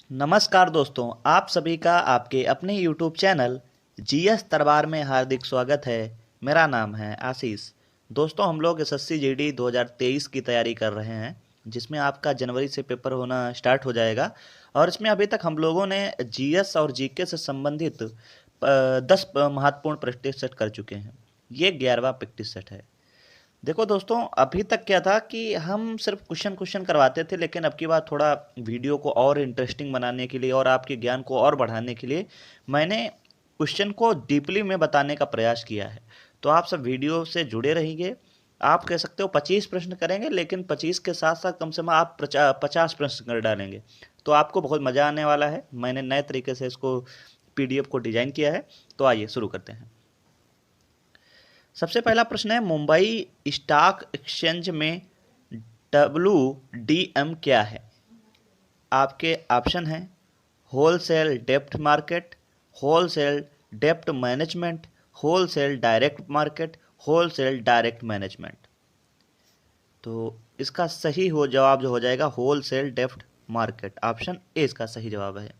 नमस्कार दोस्तों, आप सभी का आपके अपने YouTube चैनल जीएस दरबार में हार्दिक स्वागत है। मेरा नाम है आशीष। दोस्तों, हम लोग एसएससी जीडी 2023 की तैयारी कर रहे हैं, जिसमें आपका जनवरी से पेपर होना स्टार्ट हो जाएगा। और इसमें अभी तक हम लोगों ने जीएस और जीके से संबंधित 10 महत्वपूर्ण प्रैक्टिस सेट कर चुके हैं। ये 11वां प्रैक्टिस सेट है। देखो दोस्तों, अभी तक क्या था कि हम सिर्फ क्वेश्चन क्वेश्चन करवाते थे, लेकिन अब की बार थोड़ा वीडियो को और इंटरेस्टिंग बनाने के लिए और आपके ज्ञान को और बढ़ाने के लिए मैंने क्वेश्चन को डीपली में बताने का प्रयास किया है। तो आप सब वीडियो से जुड़े रहिए। आप कह सकते हो 25 प्रश्न करेंगे, लेकिन 25 के साथ साथ कम से कम आप 50 प्रश्न कर डालेंगे, तो आपको बहुत मज़ा आने वाला है। मैंने नए तरीके से इसको पीडीएफ को डिजाइन किया है। तो आइए शुरू करते हैं। सबसे पहला प्रश्न है, मुंबई स्टॉक एक्सचेंज में WDM क्या है? आपके ऑप्शन हैं होलसेल डेप्ट मार्केट, होलसेल डेप्ट management, wholesale direct market, wholesale direct management. तो इसका सही हो जवाब जो हो जाएगा wholesale dept market. Option A इसका सही जवाब है।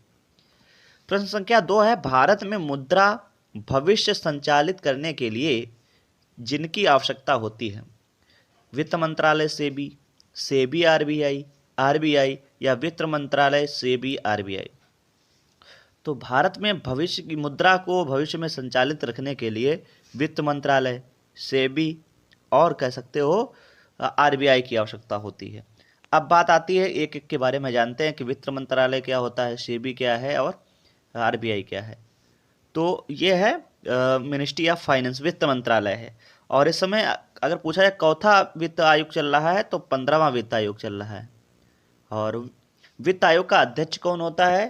प्रश्न संख्या 2 है, भारत में मुद्रा भविष्य संचालित करने के लिए जिनकी आवश्यकता होती है, वित्त मंत्रालय सेबी, सेबी आरबीआई, आरबीआई या वित्त मंत्रालय सेबी आरबीआई। तो भारत में भविष्य की मुद्रा को भविष्य में संचालित रखने के लिए वित्त मंत्रालय, सेबी और कह सकते हो आरबीआई की आवश्यकता होती है। अब बात आती है एक एक के बारे में जानते हैं कि वित्त मंत्रालय क्या होता है, सेबी क्या है और आरबीआई क्या है। तो ये है मिनिस्ट्री ऑफ फाइनेंस, वित्त मंत्रालय है। और इस समय अगर पूछा जाए चौथा वित्त आयोग चल रहा है, तो 15वां वित्त आयोग चल रहा है। और वित्त आयोग का अध्यक्ष कौन होता है?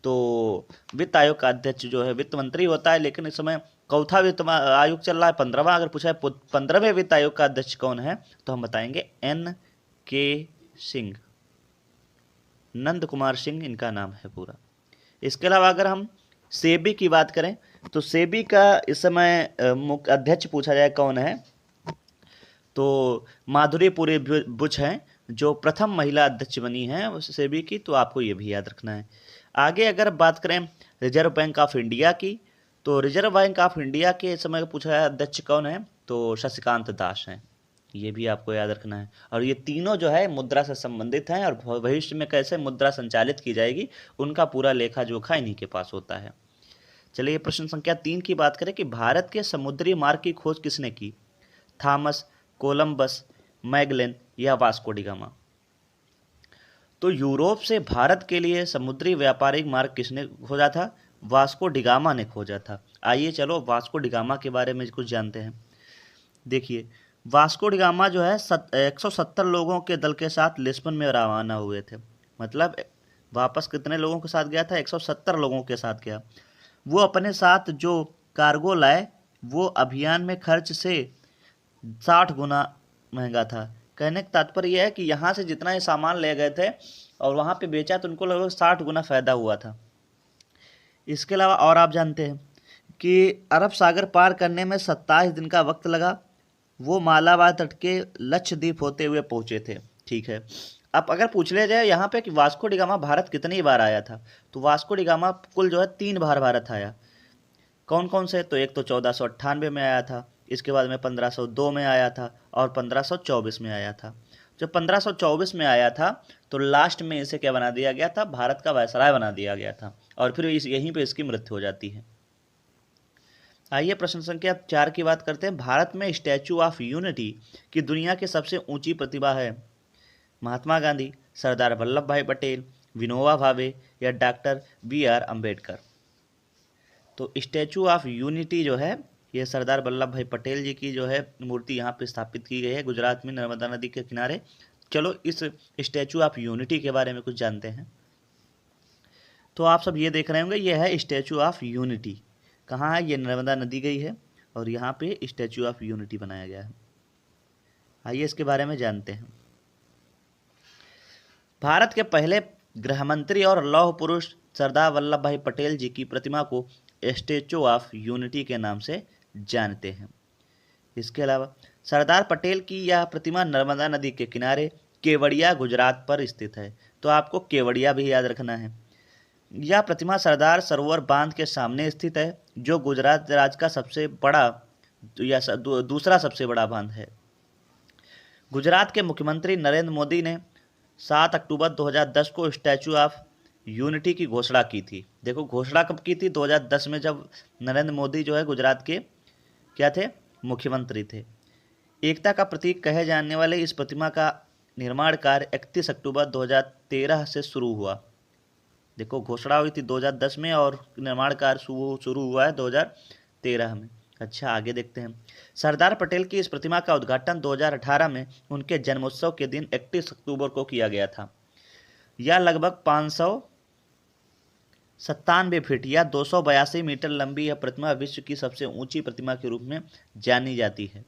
तो वित्त आयोग का अध्यक्ष जो है वित्त मंत्री होता है, लेकिन इस समय चौथा वित्त आयोग चल रहा है, 15वां। अगर पूछा है 15वें वित्त आयोग का अध्यक्ष कौन है, तो हम बताएंगे NK सिंह, नंद कुमार सिंह इनका नाम है पूरा। इसके अलावा अगर हम सेबी की बात करें, तो सेबी का इस समय मुख्य अध्यक्ष पूछा जाए कौन है, तो माधुरी पुरी बुच हैं, जो प्रथम महिला अध्यक्ष बनी हैं उस सेबी की। तो आपको ये भी याद रखना है। आगे अगर बात करें रिजर्व बैंक ऑफ इंडिया की, तो रिजर्व बैंक ऑफ इंडिया के इस समय पूछा है अध्यक्ष कौन है, तो शशिकांत दास हैं। ये भी आपको याद रखना है। और ये तीनों जो है मुद्रा से संबंधित हैं, और भविष्य में कैसे मुद्रा संचालित की जाएगी उनका पूरा लेखा जोखा इन्हीं के पास होता है। चलिए प्रश्न संख्या 3 की बात करें कि भारत के समुद्री मार्ग की खोज किसने की? थॉमस, कोलंबस, मैगलन या वास्को डी गामा। तो यूरोप से भारत के लिए समुद्री व्यापारिक मार्ग किसने खोजा था? वास्को डी गामा ने खोजा था। आइए चलो वास्को डी गामा के बारे में कुछ जानते हैं। देखिए, वास्को डी गामा जो है 170 लोगों के दल के साथ लिस्बन में रवाना हुए थे। मतलब वापस कितने लोगों के साथ गया था? 170 लोगों के साथ गया। वो अपने साथ जो कार्गो लाए, वो अभियान में खर्च से 60 गुना महंगा था। कहने का तात्पर्य यह है कि यहाँ से जितना ये सामान ले गए थे और वहाँ पे बेचा, तो उनको लगभग 60 गुना फायदा हुआ था। इसके अलावा और आप जानते हैं कि अरब सागर पार करने में 27 दिन का वक्त लगा। वो मालाबार तट के लक्षद्वीप होते हुए पहुंचे थे। ठीक है। अब अगर पूछ लिया जाए यहाँ पे कि वास्को डी गामा भारत कितनी बार आया था, तो वास्को डी गामा कुल जो है 3 बार भारत आया। कौन कौन से? तो एक तो 1498 में आया था, इसके बाद में 1502 में आया था और 1524 में आया था। जब 1524 में आया था, तो लास्ट में इसे क्या बना दिया गया था? भारत का वायसराय बना दिया गया था, और फिर यहीं पे इसकी मृत्यु हो जाती है। आइए प्रश्न संख्या 4 की बात करते हैं। भारत में स्टैचू ऑफ यूनिटी की दुनिया की सबसे ऊंची प्रतिभा है? महात्मा गांधी, सरदार वल्लभ भाई पटेल, विनोबा भावे या डॉक्टर BR अम्बेडकर। तो स्टैचू ऑफ यूनिटी जो है, ये सरदार वल्लभ भाई पटेल जी की जो है मूर्ति यहाँ पे स्थापित की गई है, गुजरात में नर्मदा नदी के किनारे। चलो इस स्टैचू ऑफ यूनिटी के बारे में कुछ जानते हैं। तो आप सब ये देख रहे होंगे, ये है स्टैचू ऑफ यूनिटी। कहाँ है? ये नर्मदा नदी गई है और यहाँ पे स्टैचू ऑफ यूनिटी बनाया गया है। आइए इसके बारे में जानते हैं। भारत के पहले गृह मंत्री और लौह पुरुष सरदार वल्लभ भाई पटेल जी की प्रतिमा को स्टैचू ऑफ यूनिटी के नाम से जानते हैं। इसके अलावा सरदार पटेल की यह प्रतिमा नर्मदा नदी के किनारे केवड़िया गुजरात पर स्थित है। तो आपको केवड़िया भी याद रखना है। यह प्रतिमा सरदार सरोवर बांध के सामने स्थित है, जो गुजरात राज्य का सबसे बड़ा या दूसरा सबसे बड़ा बांध है। गुजरात के मुख्यमंत्री नरेंद्र मोदी ने 7 अक्टूबर 2010 को स्टैचू ऑफ यूनिटी की घोषणा की थी। देखो घोषणा कब की थी? 2010 में, जब नरेंद्र मोदी जो है गुजरात के क्या थे? मुख्यमंत्री थे। एकता का प्रतीक कहे जाने वाले इस प्रतिमा का निर्माण कार्य 31 अक्टूबर 2013 से शुरू हुआ। देखो घोषणा हुई थी 2010 में और निर्माण कार्य शुरू हुआ है 2013 में। अच्छा आगे देखते हैं। सरदार पटेल की इस प्रतिमा का उद्घाटन 2018 में उनके जन्मोत्सव के दिन 31 अक्टूबर को किया गया था। यह लगभग 597 फीट या 282 मीटर लंबी यह प्रतिमा विश्व की सबसे ऊंची प्रतिमा के रूप में जानी जाती है।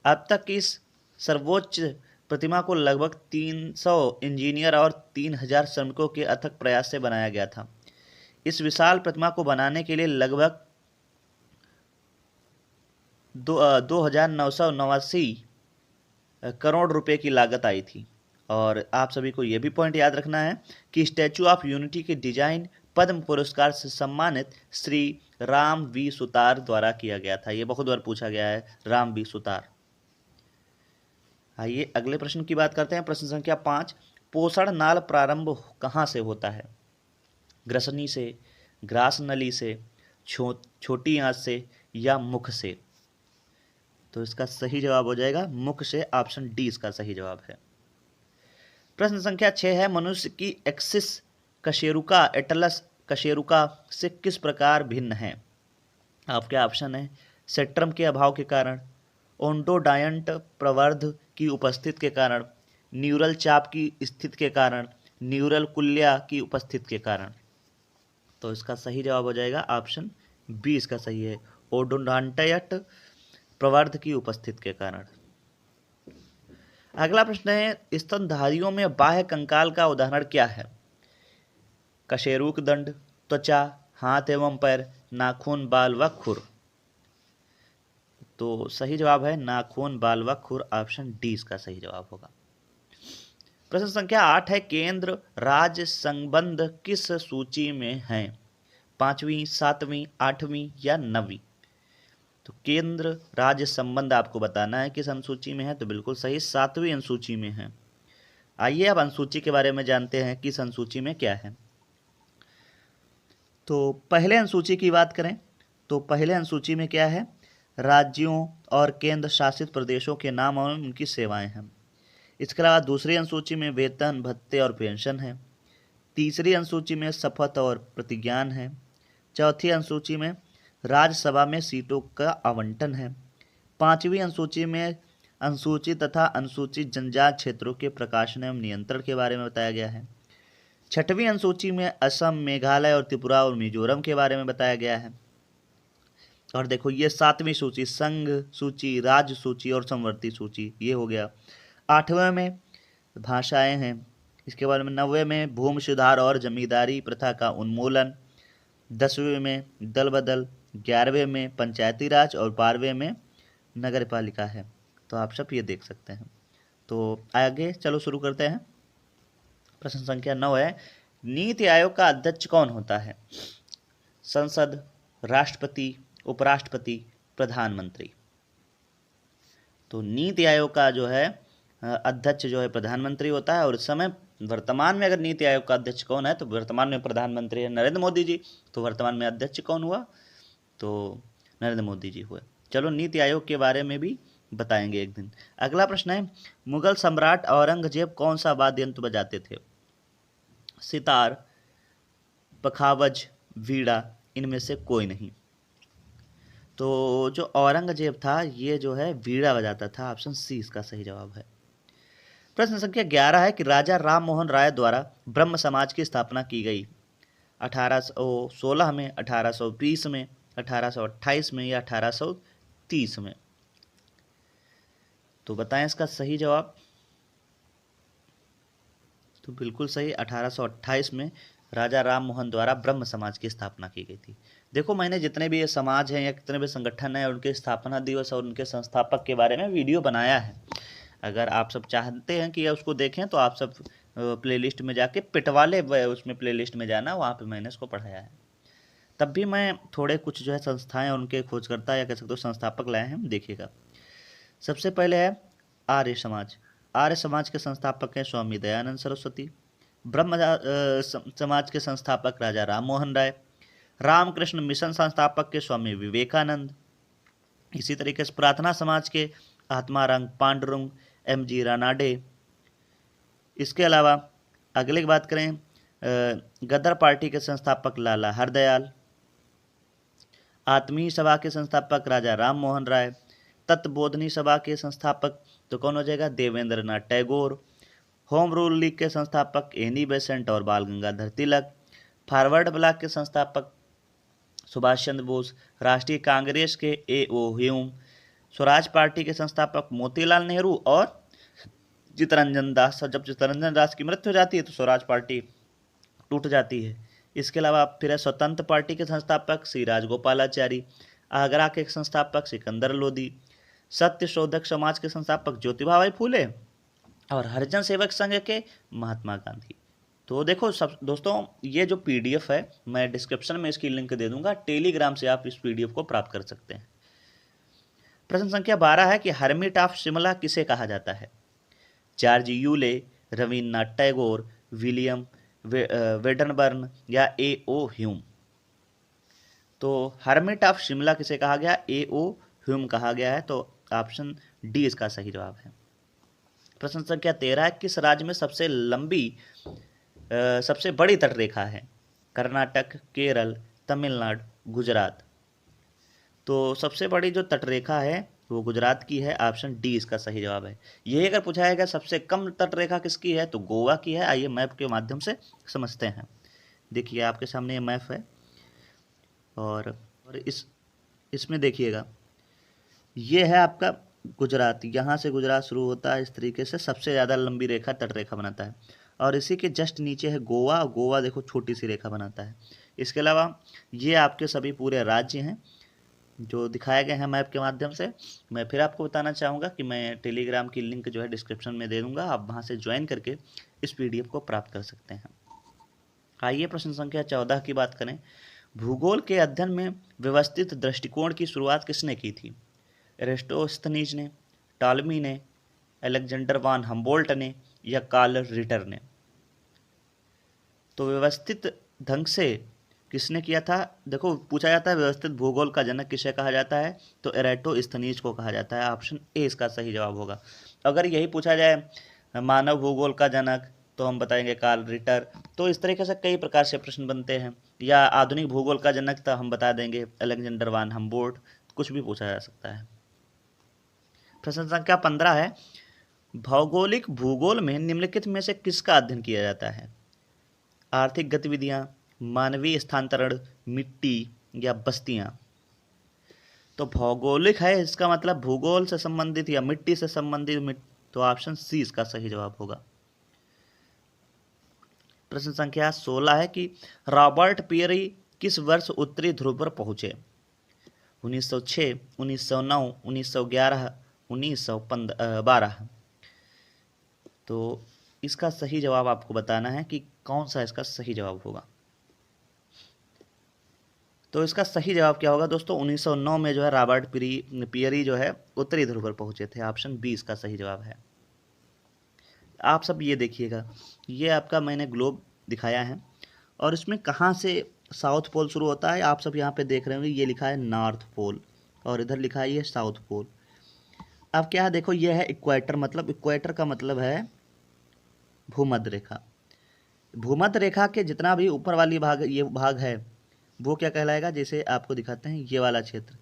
अब तक इस सर्वोच्च प्रतिमा को लगभग 300 इंजीनियर और 3000 श्रमिकों के अथक प्रयास से बनाया गया था। इस विशाल प्रतिमा को बनाने के लिए लगभग 2,989 करोड़ रुपए की लागत आई थी। और आप सभी को यह भी पॉइंट याद रखना है कि स्टैचू ऑफ यूनिटी की डिजाइन पद्म पुरस्कार से सम्मानित श्री राम वी सुतार द्वारा किया गया था। यह बहुत बार पूछा गया है, राम वी सुतार। आइए अगले प्रश्न की बात करते हैं। प्रश्न संख्या 5, पोषण नाल प्रारंभ कहाँ से होता है? ग्रसनी से, ग्रास नली से, छोटी आंत से या मुख से? तो इसका सही जवाब हो जाएगा मुख से। ऑप्शन डी इसका सही जवाब है। प्रश्न संख्या 6 है, मनुष्य की एक्सिस कशेरुका एटलस कशेरुका से किस प्रकार भिन्न है? आपके ऑप्शन है सेट्रम के अभाव के कारण, ओंडोडायंट प्रवर्ध की उपस्थिति के कारण, न्यूरल चाप की स्थिति के कारण, न्यूरल कुल्या की उपस्थिति के कारण। तो इसका सही जवाब हो जाएगा ऑप्शन बी इसका सही है, ओडोडायंट प्रवर्ध की उपस्थिति के कारण। अगला प्रश्न है, स्तनधारियों में बाह्य कंकाल का उदाहरण क्या है? कशेरुक दंड, त्वचा, हाथ एवं पैर, नाखून, बाल व खुर। तो सही जवाब है नाखून, बाल व खुर। ऑप्शन डी इसका सही जवाब होगा। प्रश्न संख्या 8 है, केंद्र राज्य संबंध किस सूची में है? 5वीं, 7वीं, 8वीं या 9वीं? तो केंद्र राज्य संबंध आपको बताना है किस अनुसूची में है। तो बिल्कुल सही, 7वीं अनुसूची में है। आइए अब अनुसूची के बारे में जानते हैं किस अनुसूची में क्या है। तो पहले अनुसूची की बात करें तो पहले अनुसूची में क्या है? राज्यों और केंद्र शासित प्रदेशों के नाम और उनकी सेवाएं हैं। इसके अलावा दूसरी अनुसूची में वेतन, भत्ते और पेंशन है। तीसरी अनुसूची में शपथ और प्रतिज्ञान है। चौथी अनुसूची में राज्यसभा में सीटों का आवंटन है। 5वीं अनुसूची में अनुसूचित तथा अनुसूचित जनजाति क्षेत्रों के प्रकाशन एवं नियंत्रण के बारे में बताया गया है। 6वीं अनुसूची में असम, मेघालय और त्रिपुरा और मिजोरम के बारे में बताया गया है। और देखो ये 7वीं सूची संघ सूची, राज्य सूची और समवर्ती सूची ये हो गया। 8वें में भाषाएं हैं। इसके बारे में 9वें में भूमि सुधार और जमींदारी प्रथा का उन्मूलन। 10वें में दल बदल। 11वें में पंचायती राज और 12वें में नगर पालिका है। तो आप सब ये देख सकते हैं। तो आगे चलो शुरू करते हैं। प्रश्न संख्या 9 है, नीति आयोग का अध्यक्ष कौन होता है? संसद, राष्ट्रपति, उपराष्ट्रपति, प्रधानमंत्री। तो नीति आयोग का जो है अध्यक्ष जो है प्रधानमंत्री होता है। और इस समय वर्तमान में अगर नीति आयोग का अध्यक्ष कौन है तो वर्तमान में प्रधानमंत्री है नरेंद्र मोदी जी। तो वर्तमान में अध्यक्ष कौन हुआ? तो नरेंद्र मोदी जी हुए। चलो नीति आयोग के बारे में भी बताएंगे एक दिन। अगला प्रश्न है, मुगल सम्राट औरंगजेब कौन सा वाद्य यंत्र बजाते थे? सितार, पखावज, वीणा, इनमें से कोई नहीं। तो जो औरंगजेब था ये जो है वीणा बजाता था। ऑप्शन सी इसका सही जवाब है। प्रश्न संख्या 11 है कि राजा राम मोहन राय द्वारा ब्रह्म समाज की स्थापना की गई 1816 में, 1820 में, 1828 में या 1830 में? तो बताएं इसका सही जवाब। तो बिल्कुल सही, 1828 में राजा राम मोहन द्वारा ब्रह्म समाज की स्थापना की गई थी। देखो मैंने जितने भी ये समाज हैं या कितने भी संगठन हैं उनके स्थापना दिवस और उनके संस्थापक के बारे में वीडियो बनाया है। अगर आप सब चाहते हैं कि उसको देखें तो आप सब प्लेलिस्ट में जाके पिटवाले उसमें प्लेलिस्ट में जाना, वहाँ पे मैंने इसको पढ़ाया है। तब भी मैं थोड़े कुछ जो है संस्थाएं उनके खोजकर्ता या कह सकते हो संस्थापक लाए हैं, देखिएगा। सबसे पहले है आर्य समाज। आर्य समाज के संस्थापक हैं स्वामी दयानंद सरस्वती। ब्रह्म समाज के संस्थापक राजा राम मोहन राय। रामकृष्ण मिशन संस्थापक के स्वामी विवेकानंद। इसी तरीके से प्रार्थना समाज के आत्माराम पांडुरंग M.G. रानाडे। इसके अलावा अगले की बात करें, गदर पार्टी के संस्थापक लाला हरदयाल। आत्मीय सभा के संस्थापक राजा राम मोहन राय। तत्वबोधनी सभा के संस्थापक तो कौन हो जाएगा, Devendra Nath Tagore. Home rule league के संस्थापक एनी बेसेंट और बाल गंगाधर तिलक। फॉरवर्ड ब्लॉक के संस्थापक सुभाष चंद्र बोस। राष्ट्रीय कांग्रेस के A.O. ह्यूम। स्वराज पार्टी के संस्थापक मोतीलाल नेहरू और चित्तरंजन दास। जब चित्तरंजन दास की मृत्यु हो जाती है तो स्वराज पार्टी टूट जाती है। इसके अलावा फिर स्वतंत्र पार्टी के संस्थापक श्री राजगोपालाचारी। आगरा के संस्थापक सिकंदर लोधी। सत्य शोधक समाज के संस्थापक ज्योतिबा फूले और हरिजन सेवक संघ के महात्मा गांधी। तो देखो सब दोस्तों, ये जो PDF है मैं डिस्क्रिप्शन में इसकी लिंक दे दूंगा, टेलीग्राम से आप इस PDF को प्राप्त कर सकते हैं। प्रश्न संख्या 12 है कि हर्मिट ऑफ शिमला किसे कहा जाता है। George Yule, Rabindranath Tagore, William Wedderburn या A.O. ह्यूम। तो हर्मिट ऑफ शिमला किसे कहा गया, A.O. ह्यूम कहा गया है। तो ऑप्शन डी इसका सही जवाब है। प्रश्न संख्या 13 है किस राज्य में सबसे लंबी सबसे बड़ी तटरेखा है। कर्नाटक, केरल, तमिलनाडु, गुजरात। तो सबसे बड़ी जो तटरेखा है वो गुजरात की है। ऑप्शन डी इसका सही जवाब है। यही अगर पूछा जाएगा सबसे कम तटरेखा किसकी है तो गोवा की है। आइए मैप के माध्यम से समझते हैं। देखिए आपके सामने ये मैप है और इसमें देखिएगा ये है आपका गुजरात। यहाँ से गुजरात शुरू होता है, इस तरीके से सबसे ज़्यादा लंबी रेखा तटरेखा बनाता है। और इसी के जस्ट नीचे है गोवा। गोवा देखो छोटी सी रेखा बनाता है। इसके अलावा ये आपके सभी पूरे राज्य हैं जो दिखाए गए हैं मैप के माध्यम से। मैं फिर आपको बताना चाहूँगा कि मैं टेलीग्राम की लिंक जो है डिस्क्रिप्शन में दे दूँगा, आप वहाँ से ज्वाइन करके इस PDF को प्राप्त कर सकते हैं। आइए प्रश्न संख्या 14 की बात करें। भूगोल के अध्ययन में व्यवस्थित दृष्टिकोण की शुरुआत किसने की थी। एरिस्टोस्थनीज ने, टॉलमी ने, अलेक्जेंडर वान हम्बोल्ट ने या कार्ल रिटर ने। तो व्यवस्थित ढंग से किसने किया था। देखो पूछा जाता है व्यवस्थित भूगोल का जनक किसे कहा जाता है तो एरिस्टोस्थनीज को कहा जाता है। ऑप्शन ए इसका सही जवाब होगा। अगर यही पूछा जाए मानव भूगोल का जनक तो हम बताएंगे कार्ल रिटर। तो इस तरीके से कई प्रकार से प्रश्न बनते हैं। या आधुनिक भूगोल का जनक तो हम बता देंगे अलेक्जेंडर वान हम्बोल्ट। कुछ भी पूछा जा सकता है। प्रश्न संख्या 15 है भौगोलिक भूगोल में निम्नलिखित में से किसका अध्ययन किया जाता है। आर्थिक गतिविधियां, मानवीय स्थानांतरण, मिट्टी या बस्तियां। तो भौगोलिक है इसका मतलब भूगोल से संबंधित या मिट्टी से संबंधित। तो ऑप्शन सी इसका सही जवाब होगा। प्रश्न संख्या 16 है कि रॉबर्ट पियरी किस वर्ष उत्तरी ध्रुव पर पहुंचे। 1906, 1909, 1911, 1912। तो इसका सही जवाब आपको बताना है कि कौन सा इसका सही जवाब होगा। तो इसका सही जवाब क्या होगा दोस्तों, 1909 में जो है रॉबर्ट पियरी जो है उत्तरी ध्रुव पर पहुंचे थे। ऑप्शन बी इसका सही जवाब है। आप सब ये देखिएगा, ये आपका मैंने ग्लोब दिखाया है और इसमें कहाँ से साउथ पोल शुरू होता है आप सब यहाँ पे देख रहे होंगे। ये लिखा है नॉर्थ पोल और इधर लिखा है ये साउथ पोल। अब क्या है देखो, ये है इक्वेटर। मतलब इक्वेटर का मतलब है भूमध्य रेखा। भूमध्य रेखा के जितना भी ऊपर वाली भाग ये भाग है वो क्या कहलाएगा, जैसे आपको दिखाते हैं ये वाला क्षेत्र।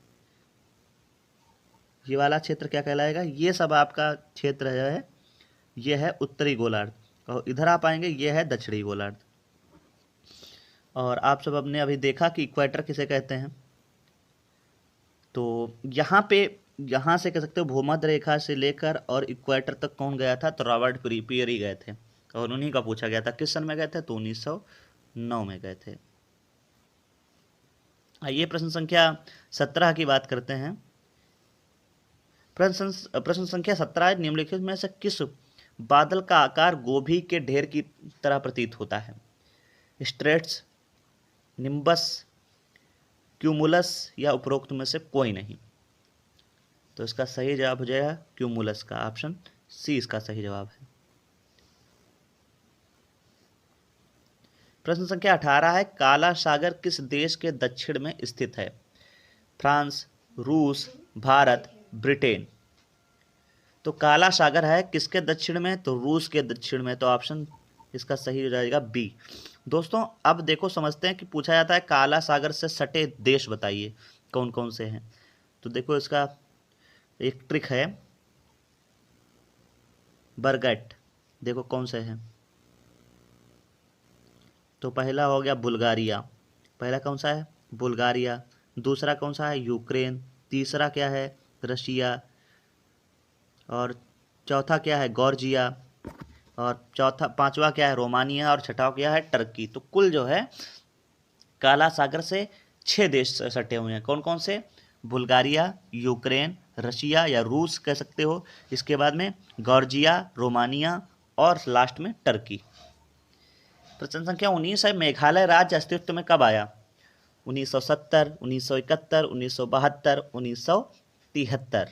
ये वाला क्षेत्र क्या कहलाएगा, ये सब आपका क्षेत्र है, ये है उत्तरी गोलार्ध। और इधर आप आएंगे ये है दक्षिणी गोलार्ध। और आप सब अपने अभी देखा कि इक्वेटर किसे कहते हैं। तो यहाँ पे यहाँ से कह सकते हो भूमध्य रेखा से लेकर और इक्वेटर तक कौन गया था तो रॉबर्ट पियरी गए थे। और उन्हीं का पूछा गया था किस सन में गए थे तो 1909 में गए थे। आइए प्रश्न संख्या 17 की बात करते हैं। प्रश्न संख्या 17 निम्नलिखित में से किस बादल का आकार गोभी के ढेर की तरह प्रतीत होता है? स्ट्रेट्स, निम्बस, क्यूमुलस या उपरोक्त में से कोई नहीं। तो इसका सही जवाब हो जाएगा क्यूमुलस का, ऑप्शन सी इसका सही जवाब है। प्रश्न संख्या 18 है, काला सागर किस देश के दक्षिण में स्थित है? फ्रांस, रूस, भारत, ब्रिटेन। तो काला सागर है किसके दक्षिण में? तो रूस के दक्षिण में, तो ऑप्शन इसका सही हो जाएगा बी। दोस्तों अब देखो समझते हैं कि पूछा जाता है काला सागर से सटे देश बताइए कौन कौन से हैं। तो देखो इसका एक ट्रिक है, बरगट, देखो कौन से हैं। तो पहला हो गया बुल्गारिया, पहला कौन सा है? बुल्गारिया। दूसरा कौन सा है? यूक्रेन। तीसरा क्या है? रशिया। और चौथा क्या है? जॉर्जिया। और पांचवा क्या है? रोमानिया। और छठा क्या है? टर्की। तो कुल जो है काला सागर से 6 देश सटे हुए हैं। कौन कौन से? बुल्गारिया, यूक्रेन, रशिया या रूस कह सकते हो, इसके बाद में जॉर्जिया, रोमानिया और लास्ट में टर्की। प्रश्न संख्या 19 है, मेघालय राज्य अस्तित्व में कब आया? 1970, 1971, 1972, 1973।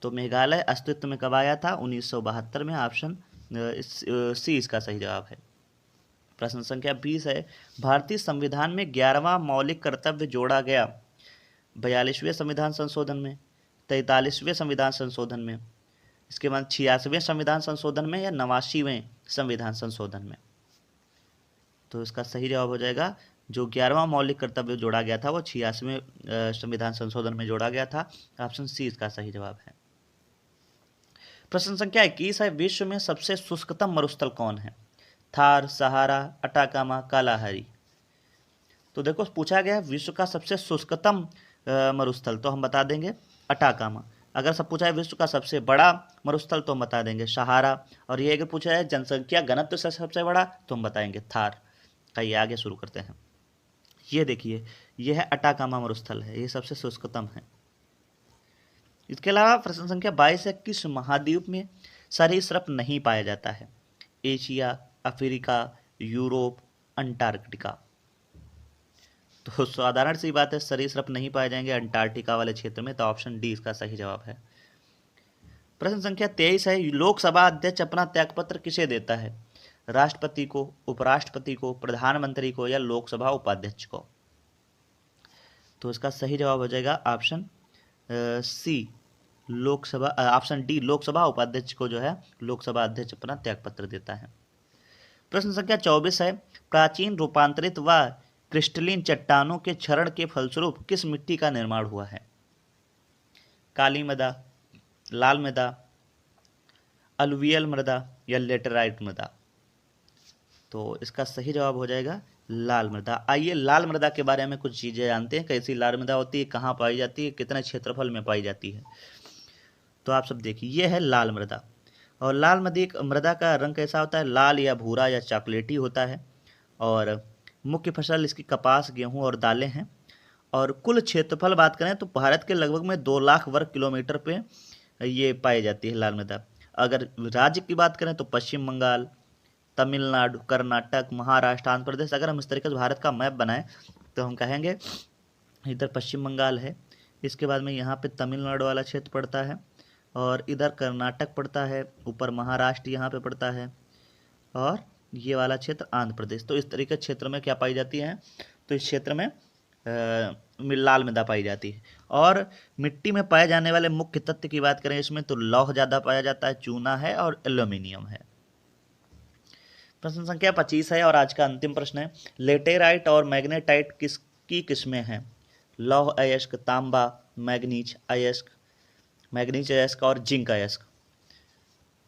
तो मेघालय अस्तित्व में कब आया था? 1972 में, ऑप्शन सी इसका सही जवाब है। प्रश्न संख्या 20 है, भारतीय संविधान में 11वां मौलिक कर्तव्य जोड़ा गया 42वें संविधान संशोधन में, 43वें संविधान संशोधन में, इसके बाद 86वें संविधान संशोधन में या 89वें संविधान संशोधन में? तो इसका सही जवाब हो जाएगा जो 11वां मौलिक कर्तव्य जोड़ा गया था वो 86वें संविधान संशोधन में जोड़ा गया था, ऑप्शन सी इसका सही जवाब है। प्रश्न संख्या 21 है, विश्व में सबसे शुष्कतम मरुस्थल कौन है? थार, सहारा, अटाकामा, कालाहारी। तो देखो पूछा गया है विश्व का सबसे शुष्कतम मरुस्थल, तो हम बता देंगे अटाकामा। अगर सब पूछा है विश्व का सबसे बड़ा मरुस्थल तो हम बता देंगे सहारा। और ये अगर पूछा है जनसंख्या घनत्व से सबसे बड़ा तो हम बताएंगे थार। आइए आगे शुरू करते हैं। ये देखिए ये है अटाकामा मरुस्थल है, ये सबसे शुष्कतम है। इसके अलावा प्रश्न संख्या 22 है, किस महाद्वीप में सरीसृप नहीं पाया जाता है? Asia, Africa, Europe, Antarctica. तो साधारण सी बात है, सरीसृप नहीं पाए जाएंगे अंटार्कटिका वाले क्षेत्र में, तो ऑप्शन डी इसका सही जवाब है। प्रश्न संख्या 23 है, लोकसभा अध्यक्ष अपना त्यागपत्र किसे देता है? राष्ट्रपति को, उपराष्ट्रपति को, प्रधानमंत्री को या लोकसभा उपाध्यक्ष को? तो इसका सही जवाब हो जाएगा option C, Lok Sabha, option D Lok Sabha उपाध्यक्ष को जो है लोकसभा अध्यक्ष अपना त्यागपत्र देता है। प्रश्न संख्या 24 है, प्राचीन रूपांतरित व क्रिस्टलीन चट्टानों के क्षरण के फलस्वरूप किस मिट्टी का निर्माण हुआ है? काली मृदा, लाल मृदा, अलुवियल मृदा या लेटेराइट मृदा? तो इसका सही जवाब हो जाएगा लाल मृदा। आइए लाल मृदा के बारे में कुछ चीज़ें जानते हैं, कैसी लाल मृदा होती है, कहाँ पाई जाती है, कितने क्षेत्रफल में पाई जाती है। तो आप सब देखिए ये है लाल मृदा। और लाल मृदा का रंग कैसा होता है? लाल या भूरा या चॉकलेटी होता है। और मुख्य फसल इसकी कपास, गेहूं और दालें हैं। और कुल क्षेत्रफल बात करें तो भारत के लगभग में 2 लाख वर्ग किलोमीटर पे ये पाई जाती है लाल मृदा। अगर राज्य की बात करें तो पश्चिम बंगाल, तमिलनाडु, कर्नाटक, महाराष्ट्र, आंध्र प्रदेश। अगर हम इस तरीके से भारत का मैप बनाएं तो हम कहेंगे इधर पश्चिम बंगाल है, इसके बाद में यहाँ पे तमिलनाडु वाला क्षेत्र पड़ता है, और इधर कर्नाटक पड़ता है, ऊपर महाराष्ट्र यहाँ पे पड़ता है, और ये वाला क्षेत्र आंध्र प्रदेश। तो इस तरीके क्षेत्र में क्या पाई जाती है? तो इस क्षेत्र में लाल मृदा पाई जाती है। और मिट्टी में पाए जाने वाले मुख्य तत्व की बात करें इसमें तो लौह ज़्यादा पाया जाता है, चूना है और एल्यूमिनियम है। प्रश्न संख्या 25 है और आज का अंतिम प्रश्न है, लेटेराइट और मैग्नेटाइट किसकी किस्में हैं? लौह अयस्क, तांबा, मैग्नीज अयस्क, मैग्नीज अयस्क और जिंक अयस्क।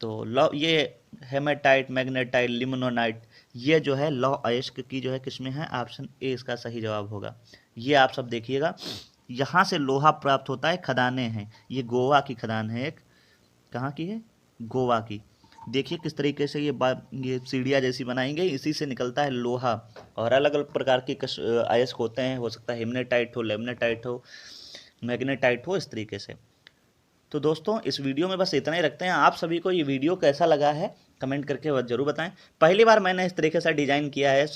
तो लौह ये हेमेटाइट, मैग्नेटाइट, लिमोनाइट, ये जो है लौह अयस्क की जो है किस्में हैं, ऑप्शन ए इसका सही जवाब होगा। ये आप सब देखिएगा, यहाँ से लोहा प्राप्त होता है, खदानें हैं। ये गोवा की खदान है एक, कहाँ की है? गोवा की। देखिए किस तरीके से ये सीढ़ियाँ जैसी बनाई गई, इसी से निकलता है लोहा। और अलग अलग प्रकार के अयस्क होते हैं, हो सकता है हेमनेटाइट हो, लेमनेटाइट हो, मैग्नेटाइट हो, इस तरीके से। तो दोस्तों इस वीडियो में बस इतना ही रखते हैं। आप सभी को ये वीडियो कैसा लगा है कमेंट करके ज़रूर बताएं। पहली बार मैंने इस तरीके से डिज़ाइन किया है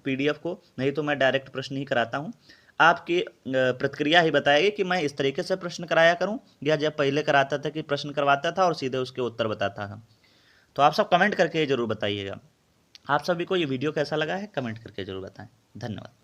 PDF को, नहीं तो मैं डायरेक्ट प्रश्न ही कराता हूँ। आपकी प्रतिक्रिया ही बताएगी कि मैं इस तरीके से प्रश्न कराया करूँ या जब पहले कराता था कि प्रश्न करवाता था और सीधे उसके उत्तर बताता था। तो आप सब कमेंट करके ज़रूर बताइएगा। आप सभी को ये वीडियो कैसा लगा है कमेंट करके ज़रूर बताएं। धन्यवाद।